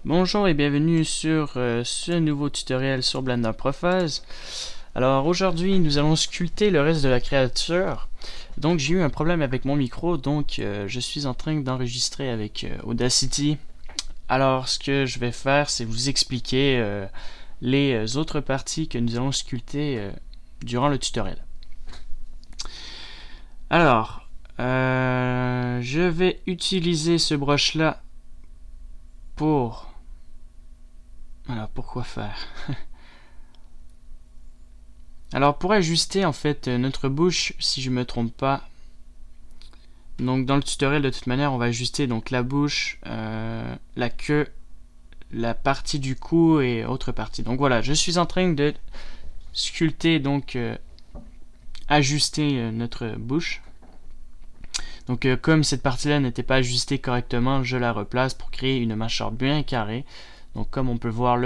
Bonjour et bienvenue sur ce nouveau tutoriel sur Blender Profess. Alors aujourd'hui nous allons sculpter le reste de la créature. Donc j'ai eu un problème avec mon micro, donc je suis en train d'enregistrer avec Audacity. Alors ce que je vais faire, c'est vous expliquer les autres parties que nous allons sculpter durant le tutoriel. Alors je vais utiliser ce brush là pour... Alors, pourquoi faire? Alors, pour ajuster en fait notre bouche, si je me trompe pas, donc dans le tutoriel de toute manière, on va ajuster donc la bouche, la queue, la partie du cou et autres parties. Donc voilà, je suis en train de sculpter, donc ajuster notre bouche. Donc comme cette partie-là n'était pas ajustée correctement, je la replace pour créer une mâchoire bien carrée. Donc comme on peut voir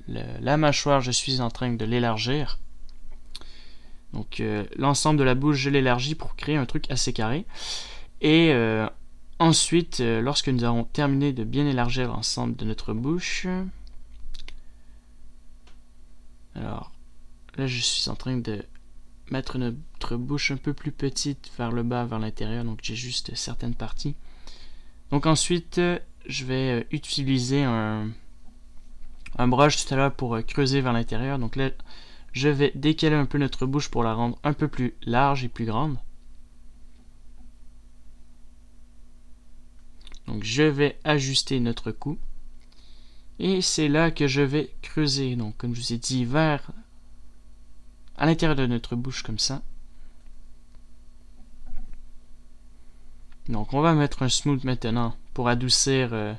la mâchoire, je suis en train de l'élargir. Donc l'ensemble de la bouche, je l'élargis pour créer un truc assez carré. Et ensuite, lorsque nous avons terminé de bien élargir l'ensemble de notre bouche, alors là je suis en train de mettre notre bouche un peu plus petite vers le bas, vers l'intérieur. Donc j'ai juste certaines parties. Donc ensuite, je vais utiliser un brush tout à l'heure pour creuser vers l'intérieur. Donc là, je vais décaler un peu notre bouche pour la rendre un peu plus large et plus grande. Donc je vais ajuster notre cou. Et c'est là que je vais creuser. Donc comme je vous ai dit, vers à l'intérieur de notre bouche comme ça. Donc on va mettre un smooth maintenant pour adoucir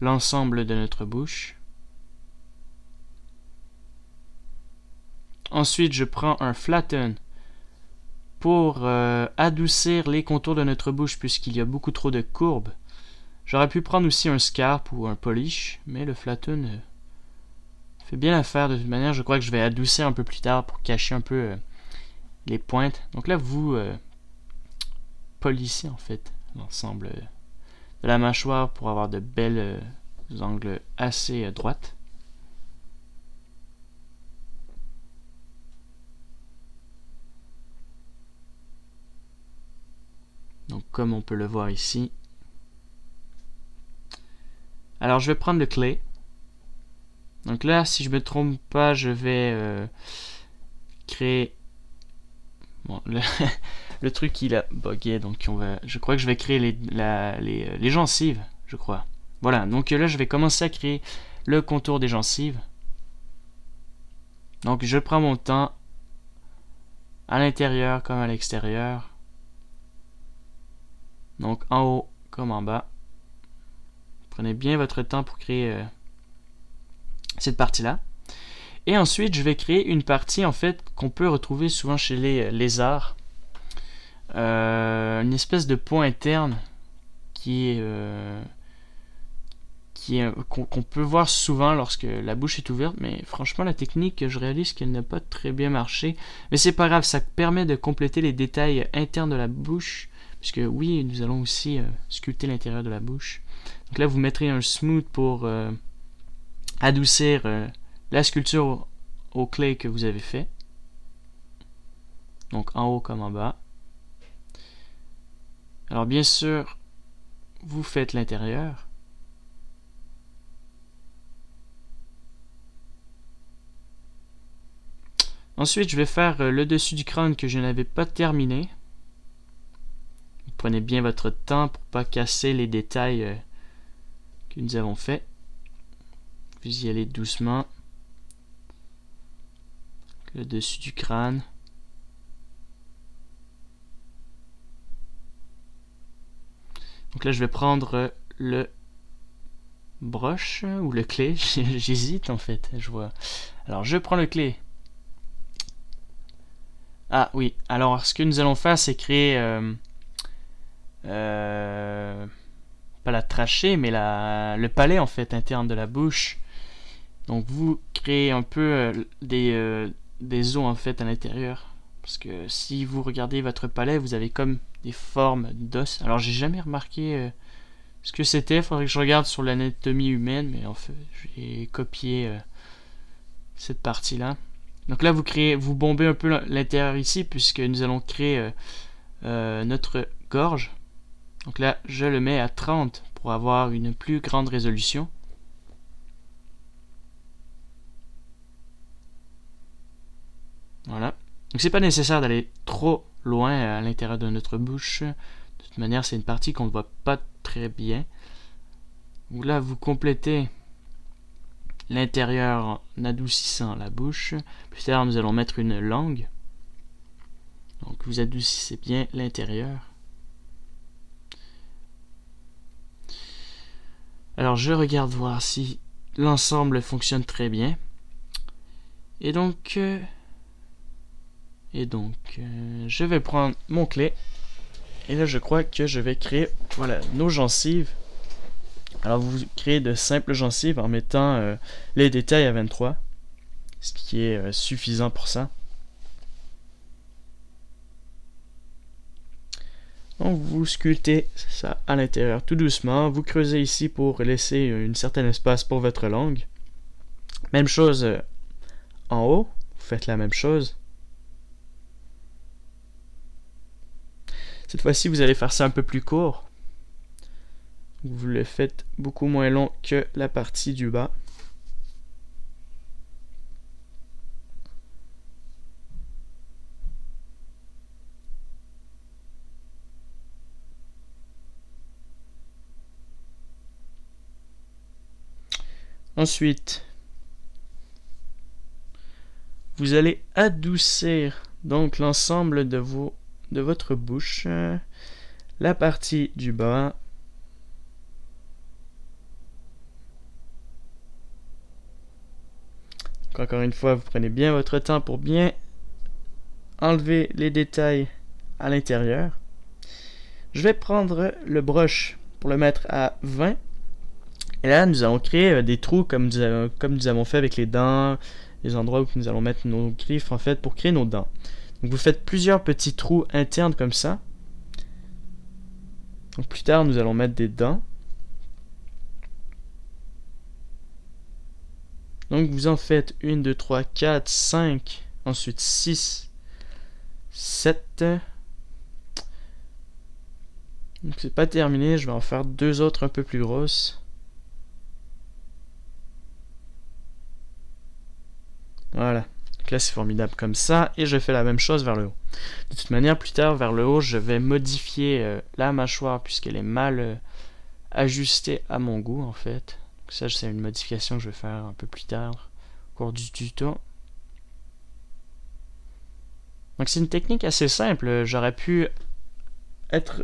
l'ensemble de notre bouche. Ensuite, je prends un flatten pour adoucir les contours de notre bouche puisqu'il y a beaucoup trop de courbes. J'aurais pu prendre aussi un scarp ou un polish, mais le flatten fait bien l'affaire de toute manière. Je crois que je vais adoucir un peu plus tard pour cacher un peu les pointes. Donc là, vous polissez en fait l'ensemble de la mâchoire pour avoir de belles angles assez droites. Donc comme on peut le voir ici. Alors je vais prendre le clay. Donc là, si je me trompe pas, je vais créer... Bon, le truc il a bugué, donc je crois que je vais créer les gencives, je crois. Voilà, donc là je vais commencer à créer le contour des gencives. Donc je prends mon temps à l'intérieur comme à l'extérieur. Donc en haut comme en bas. Prenez bien votre temps pour créer cette partie-là. Et ensuite, je vais créer une partie en fait qu'on peut retrouver souvent chez les lézards. Une espèce de point interne qu'on peut voir souvent lorsque la bouche est ouverte, mais franchement la technique, je réalise qu'elle n'a pas très bien marché. Mais c'est pas grave, ça permet de compléter les détails internes de la bouche. Puisque oui, nous allons aussi sculpter l'intérieur de la bouche. Donc là, vous mettrez un smooth pour adoucir la sculpture au clay que vous avez fait. Donc en haut comme en bas. Alors bien sûr, vous faites l'intérieur. Ensuite, je vais faire le dessus du crâne que je n'avais pas terminé. Prenez bien votre temps pour ne pas casser les détails que nous avons fait. Vous y allez doucement. Le dessus du crâne. Donc là, je vais prendre le brush ou le clay. J'hésite en fait. Je vois. Alors, je prends le clay. Ah oui. Alors, ce que nous allons faire, c'est créer... pas la trachée, mais le palais en fait interne de la bouche. Donc vous créez un peu des os en fait à l'intérieur. Parce que si vous regardez votre palais, vous avez comme des formes d'os. Alors j'ai jamais remarqué ce que c'était. Il faudrait que je regarde sur l'anatomie humaine, mais en fait, j'ai copié cette partie-là. Donc là, vous bombez un peu l'intérieur ici, puisque nous allons créer notre gorge. Donc là, je le mets à 30 pour avoir une plus grande résolution. Voilà. Donc c'est pas nécessaire d'aller trop loin à l'intérieur de notre bouche. De toute manière, c'est une partie qu'on ne voit pas très bien. Donc là, vous complétez l'intérieur en adoucissant la bouche. Plus tard, nous allons mettre une langue. Donc vous adoucissez bien l'intérieur. Alors je regarde voir si l'ensemble fonctionne très bien. Et donc je vais prendre mon clé. Et là je crois que je vais créer, voilà, nos gencives. Alors vous créez de simples gencives en mettant les détails à 23. Ce qui est suffisant pour ça. Donc vous sculptez ça à l'intérieur tout doucement. Vous creusez ici pour laisser un certain espace pour votre langue. Même chose en haut. Vous faites la même chose. Cette fois-ci, vous allez faire ça un peu plus court. Vous le faites beaucoup moins long que la partie du bas. Ensuite, vous allez adoucir donc l'ensemble de votre bouche, la partie du bas. Donc, encore une fois, vous prenez bien votre temps pour bien enlever les détails à l'intérieur. Je vais prendre le brush pour le mettre à 20. Et là, nous allons créer des trous comme nous avons fait avec les dents, les endroits où nous allons mettre nos griffes en fait pour créer nos dents. Donc vous faites plusieurs petits trous internes comme ça. Donc plus tard, nous allons mettre des dents. Donc vous en faites 1, 2, 3, 4, 5, ensuite 6, 7. Donc c'est pas terminé, je vais en faire 2 autres un peu plus grosses. Voilà, donc là c'est formidable comme ça, et je fais la même chose vers le haut. De toute manière, plus tard vers le haut, je vais modifier la mâchoire puisqu'elle est mal ajustée à mon goût en fait. Donc ça c'est une modification que je vais faire un peu plus tard au cours du tuto. Donc c'est une technique assez simple, j'aurais pu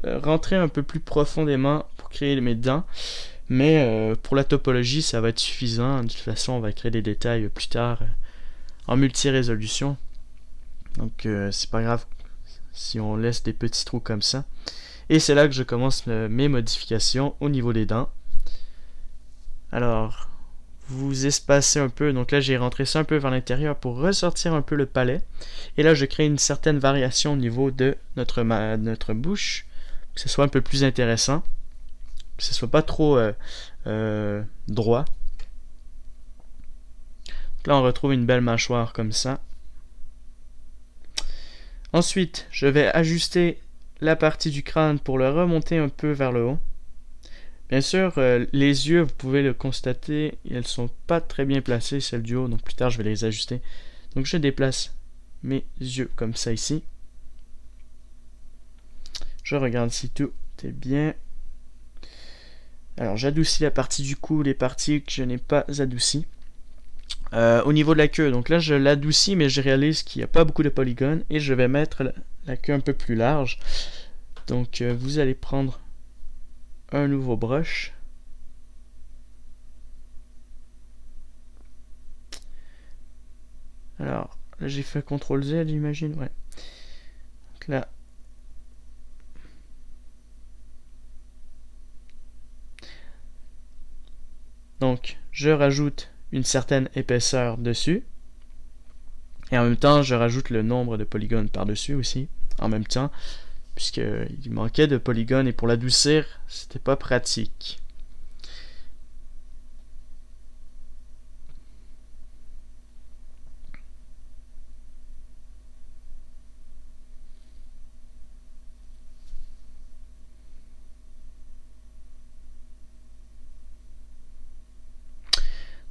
rentrer un peu plus profondément pour créer mes dents, mais pour la topologie ça va être suffisant. De toute façon on va créer des détails plus tard en multi-résolution, donc c'est pas grave si on laisse des petits trous comme ça. Et c'est là que je commence mes modifications au niveau des dents. Alors vous espacez un peu, donc là j'ai rentré ça un peu vers l'intérieur pour ressortir un peu le palais, et là je crée une certaine variation au niveau de notre bouche, que ce soit un peu plus intéressant, que ce soit pas trop droit. Là on retrouve une belle mâchoire comme ça. Ensuite je vais ajuster la partie du crâne pour le remonter un peu vers le haut. Bien sûr les yeux, vous pouvez le constater, elles sont pas très bien placées, celles du haut, donc plus tard je vais les ajuster. Donc je déplace mes yeux comme ça ici. Je regarde si tout est bien. Alors j'adoucis la partie du cou, les parties que je n'ai pas adoucies. Au niveau de la queue, donc là je l'adoucis, mais je réalise qu'il n'y a pas beaucoup de polygones, et je vais mettre la queue un peu plus large. Donc vous allez prendre un nouveau brush. Alors là j'ai fait CTRL Z, j'imagine, ouais. Donc là je rajoute une certaine épaisseur dessus, et en même temps je rajoute le nombre de polygones par dessus aussi en même temps. puisqu'il manquait de polygones et pour l'adoucir, c'était pas pratique.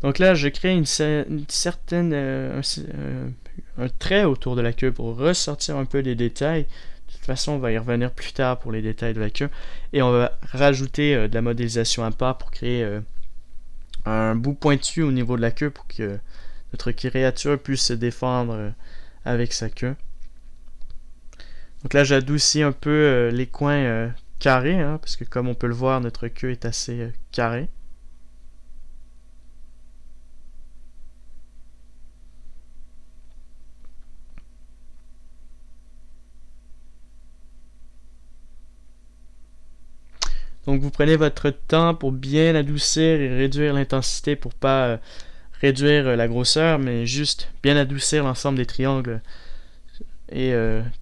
Donc là, je crée une certaine un trait autour de la queue pour ressortir un peu des détails. De toute façon, on va y revenir plus tard pour les détails de la queue. Et on va rajouter de la modélisation à part pour créer un bout pointu au niveau de la queue pour que notre créature puisse se défendre avec sa queue. Donc là, j'adoucis un peu les coins carrés, hein, parce que comme on peut le voir, notre queue est assez carrée. Donc vous prenez votre temps pour bien adoucir et réduire l'intensité pour pas réduire la grosseur, mais juste bien adoucir l'ensemble des triangles et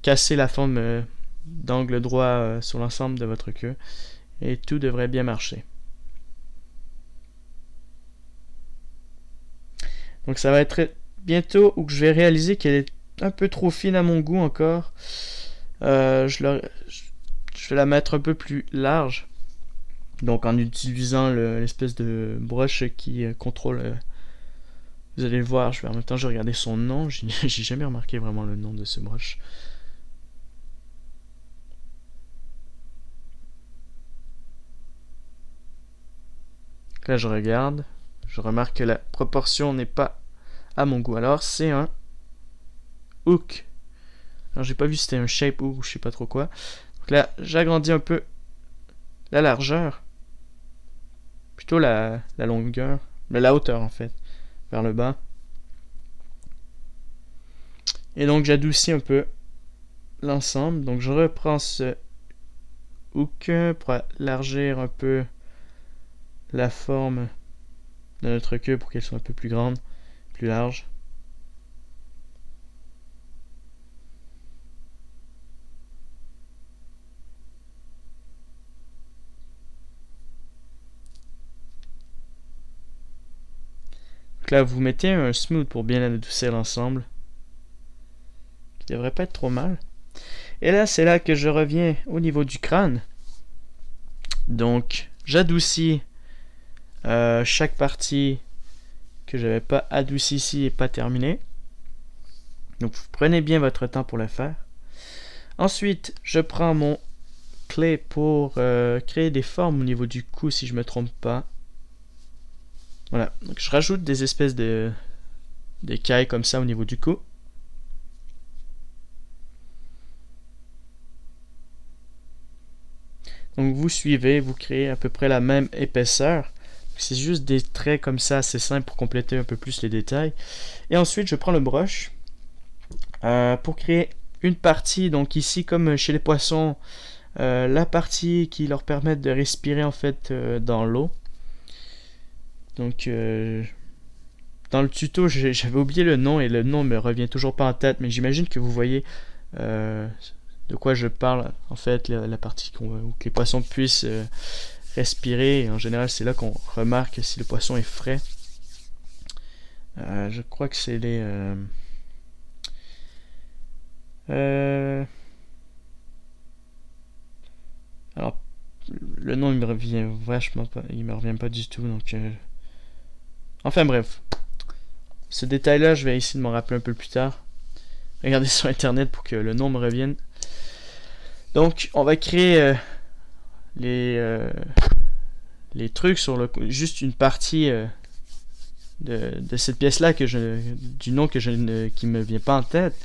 casser la forme d'angle droit sur l'ensemble de votre queue. Et tout devrait bien marcher. Donc ça va être bientôt où je vais réaliser qu'elle est un peu trop fine à mon goût encore. Je vais la mettre un peu plus large. Donc en utilisant l'espèce de broche qui contrôle... vous allez le voir, en même temps je vais regarder son nom. J'ai jamais remarqué vraiment le nom de ce broche. Là je regarde. Je remarque que la proportion n'est pas à mon goût. Alors c'est un hook. Alors j'ai pas vu si c'était un shape hook ou je sais pas trop quoi. Donc là j'agrandis un peu la largeur. Plutôt la longueur, mais la hauteur en fait, vers le bas. Et donc j'adoucis un peu l'ensemble. Donc je reprends ce hook pour élargir un peu la forme de notre queue pour qu'elle soit un peu plus grande, plus large. Donc là, vous mettez un smooth pour bien adoucir l'ensemble, qui devrait pas être trop mal. Et là, c'est là que je reviens au niveau du crâne. Donc, j'adoucis chaque partie que j'avais pas adoucie ici et pas terminée. Donc, vous prenez bien votre temps pour le faire. Ensuite, je prends mon clé pour créer des formes au niveau du cou, si je me trompe pas. Voilà, donc je rajoute des espèces d'écailles comme ça au niveau du cou. Donc vous suivez, vous créez à peu près la même épaisseur. C'est juste des traits comme ça assez simples pour compléter un peu plus les détails. Et ensuite je prends le brush pour créer une partie, donc ici comme chez les poissons, la partie qui leur permet de respirer en fait dans l'eau. Donc, dans le tuto, j'avais oublié le nom et le nom me revient toujours pas en tête, mais j'imagine que vous voyez de quoi je parle. En fait, la partie où les poissons puissent respirer. Et en général, c'est là qu'on remarque si le poisson est frais. Je crois que c'est les... alors, le nom il me revient vachement pas, il me revient pas du tout, donc... Enfin bref, ce détail là je vais essayer de m'en rappeler un peu plus tard. Regardez sur internet pour que le nom me revienne. Donc on va créer les trucs sur juste une partie de cette pièce là du nom qui me vient pas en tête.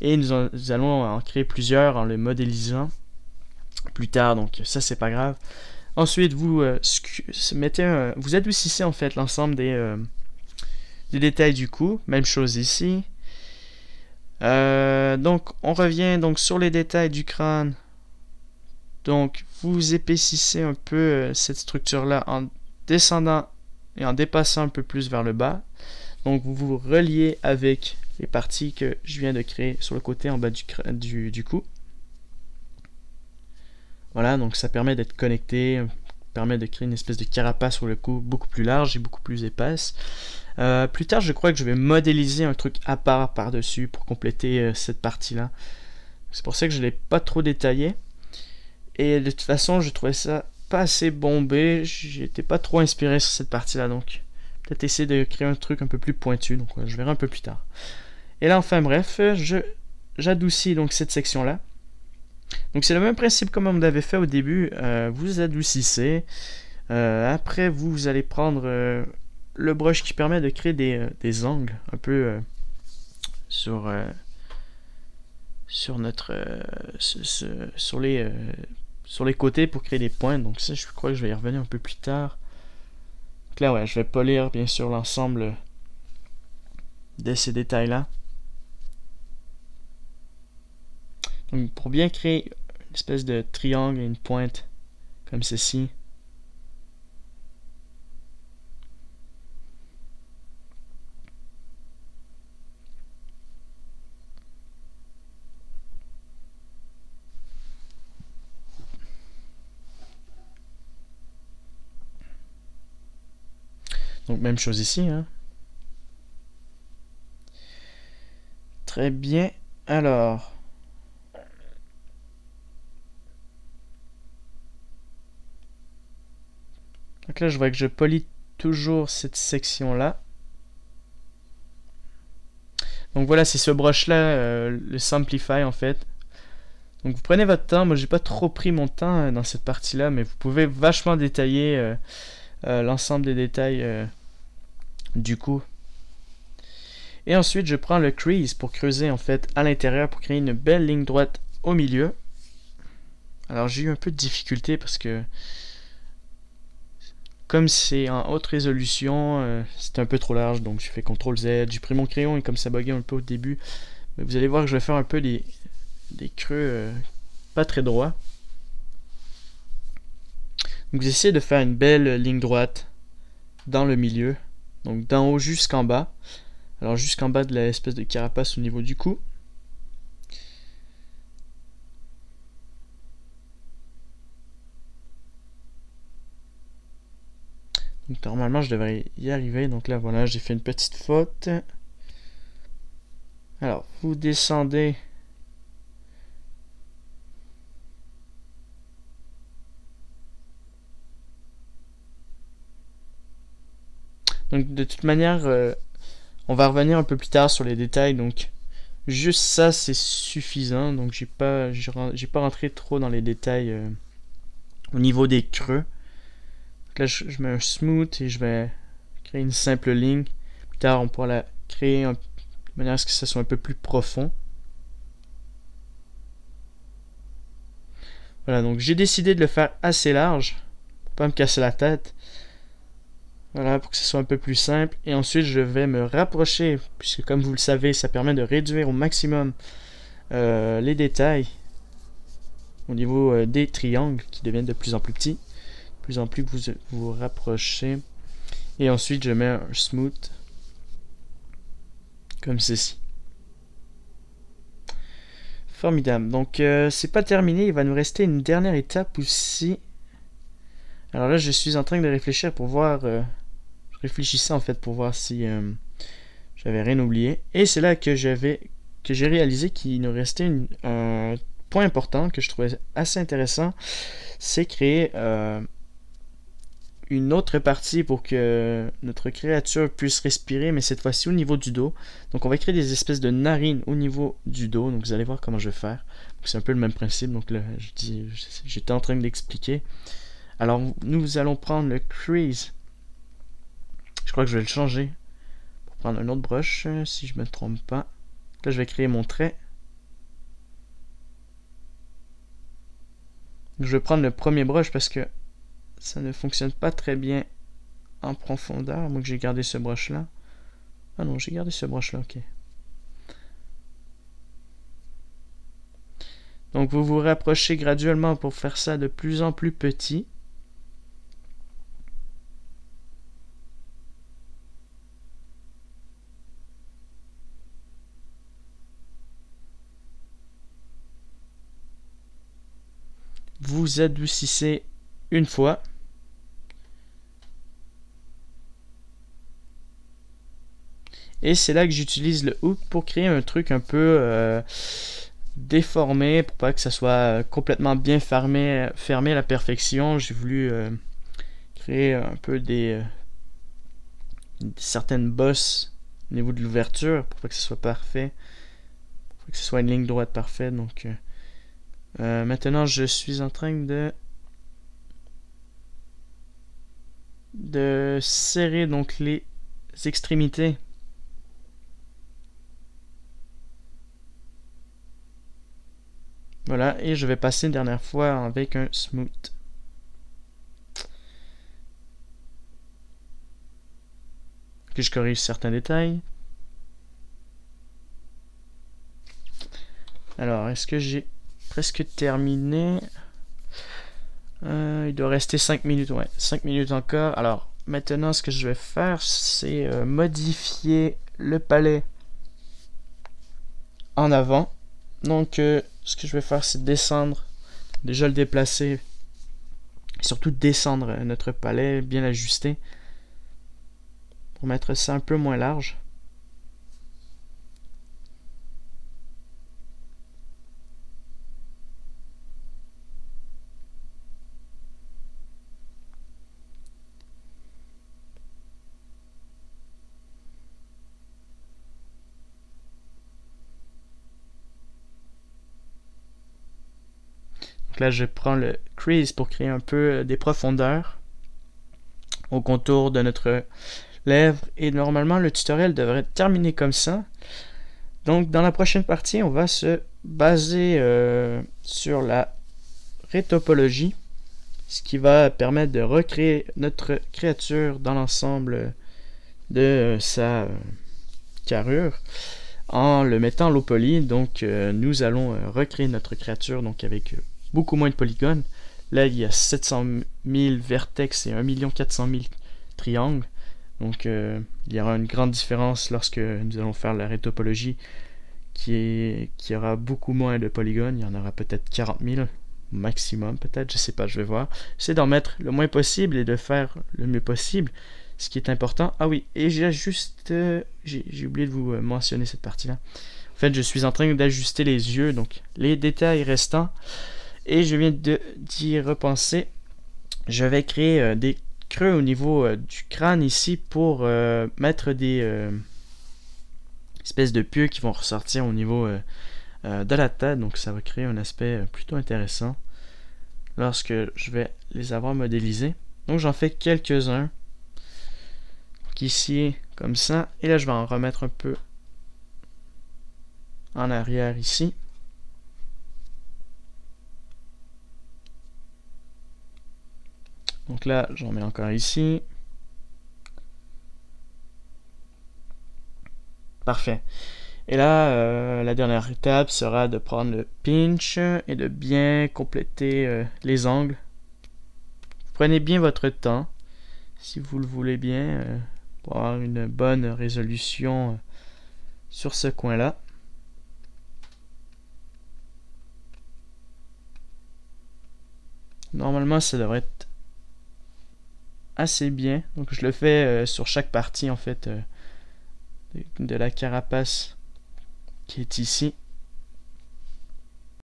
Et nous allons en créer plusieurs en les modélisant plus tard, donc ça c'est pas grave. Ensuite, vous vous adoucissez en fait l'ensemble des détails du cou. Même chose ici. Donc, on revient donc sur les détails du crâne. Donc, vous épaississez un peu cette structure-là en descendant et en dépassant un peu plus vers le bas. Donc, vous vous reliez avec les parties que je viens de créer sur le côté en bas du cou. Voilà, donc ça permet d'être connecté, permet de créer une espèce de carapace sur le coup beaucoup plus large et beaucoup plus épaisse. Plus tard, je crois que je vais modéliser un truc à part par-dessus pour compléter cette partie-là. C'est pour ça que je ne l'ai pas trop détaillé. Et de toute façon, je trouvais ça pas assez bombé. J'étais pas trop inspiré sur cette partie-là, donc peut-être essayer de créer un truc un peu plus pointu. Donc je verrai un peu plus tard. Et là, enfin bref, j'adoucis donc cette section-là. Donc c'est le même principe comme on l'avait fait au début. Vous adoucissez. Après, vous allez prendre le brush qui permet de créer des angles un peu sur notre sur les côtés pour créer des points. Donc ça, je crois que je vais y revenir un peu plus tard. Donc là, ouais, je vais polir bien sûr l'ensemble de ces détails-là. Donc pour bien créer une espèce de triangle et une pointe comme ceci. Donc même chose ici, hein. Très bien. Alors, donc là je vois que je polis toujours cette section-là. Donc voilà, c'est ce brush-là, le Simplify en fait. Donc vous prenez votre temps, moi j'ai pas trop pris mon temps dans cette partie-là, mais vous pouvez vachement détailler l'ensemble des détails du coup. Et ensuite je prends le crease pour creuser en fait à l'intérieur pour créer une belle ligne droite au milieu. Alors j'ai eu un peu de difficulté parce que comme c'est en haute résolution, c'est un peu trop large, donc j'ai fait CTRL Z, j'ai pris mon crayon et comme ça buguait un peu au début, vous allez voir que je vais faire un peu des creux pas très droits. Donc vous essayez de faire une belle ligne droite dans le milieu, donc d'en haut jusqu'en bas. Alors jusqu'en bas de l'espèce de carapace au niveau du cou. Donc normalement je devrais y arriver. Donc là voilà, j'ai fait une petite faute. Alors vous descendez. Donc de toute manière, on va revenir un peu plus tard sur les détails. Donc juste ça c'est suffisant. Donc j'ai pas rentré trop dans les détails au niveau des creux. Donc là je mets un smooth et je vais créer une simple ligne. Plus tard on pourra la créer de manière à ce que ça soit un peu plus profond. Voilà, donc j'ai décidé de le faire assez large pour pas me casser la tête. Voilà, pour que ce soit un peu plus simple. Et ensuite, je vais me rapprocher, puisque comme vous le savez, ça permet de réduire au maximum les détails au niveau des triangles qui deviennent de plus en plus petits. De plus en plus que vous vous rapprochez. Et ensuite, je mets un smooth comme ceci. Formidable. Donc, c'est pas terminé. Il va nous rester une dernière étape aussi. Alors là, je suis en train de réfléchir pour voir... je réfléchissais en fait pour voir si j'avais rien oublié. Et c'est là que j'ai réalisé qu'il nous restait un point important que je trouvais assez intéressant. C'est créer une autre partie pour que notre créature puisse respirer, mais cette fois-ci au niveau du dos. Donc on va créer des espèces de narines au niveau du dos. Donc vous allez voir comment je vais faire. C'est un peu le même principe. Donc là, j'étais en train de l'expliquer. Alors nous allons prendre le crease. Je crois que je vais le changer pour prendre un autre brush si je me trompe pas. Là je vais créer mon trait. Je vais prendre le premier brush parce que ça ne fonctionne pas très bien en profondeur. Moi que j'ai gardé ce brush là. Ah non, j'ai gardé ce brush là, ok. Donc vous vous rapprochez graduellement pour faire ça de plus en plus petit. Vous vous adoucissez une fois. Et c'est là que j'utilise le hook pour créer un truc un peu déformé, pour pas que ça soit complètement bien fermé à la perfection. J'ai voulu créer un peu certaines bosses au niveau de l'ouverture, pour pas que ce soit parfait, pour que ce soit une ligne droite parfaite. Donc maintenant je suis en train de serrer donc les extrémités. Voilà, et je vais passer une dernière fois avec un smooth. Puis je corrige certains détails. Alors, est-ce que j'ai presque terminé? Il doit rester 5 minutes, ouais, 5 minutes encore. Alors, maintenant, ce que je vais faire, c'est modifier le palais en avant. Donc, ce que je vais faire, c'est descendre, déjà le déplacer, et surtout descendre notre palais, bien l'ajuster, pour mettre ça un peu moins large. Donc là, je prends le crease pour créer un peu des profondeurs au contour de notre lèvre. Et normalement, le tutoriel devrait terminer comme ça. Donc, dans la prochaine partie, on va se baser sur la rétopologie, ce qui va permettre de recréer notre créature dans l'ensemble de sa carrure en le mettant low poly. Donc, nous allons recréer notre créature donc avec beaucoup moins de polygones. Là, il y a 700 000 vertex et 1 400 000 triangles. Donc, il y aura une grande différence lorsque nous allons faire la rétopologie qui aura beaucoup moins de polygones. Il y en aura peut-être 40 000 maximum, peut-être, je sais pas, je vais voir. J'essaie d'en mettre le moins possible et de faire le mieux possible, ce qui est important. Ah oui, et j'ajuste, j'ai oublié de vous mentionner cette partie-là. En fait, je suis en train d'ajuster les yeux, donc les détails restants. Et je viens d'y repenser. Je vais créer des creux au niveau du crâne ici pour mettre des espèces de pieux qui vont ressortir au niveau de la tête. Donc ça va créer un aspect plutôt intéressant lorsque je vais les avoir modélisés. Donc j'en fais quelques-uns. Ici, comme ça. Et là, je vais en remettre un peu en arrière ici. Donc là, j'en mets encore ici. Parfait. Et là, la dernière étape sera de prendre le pinch et de bien compléter les angles. Prenez bien votre temps, si vous le voulez bien, pour avoir une bonne résolution sur ce coin-là. Normalement, ça devrait être assez bien. Donc je le fais sur chaque partie en fait de la carapace qui est ici.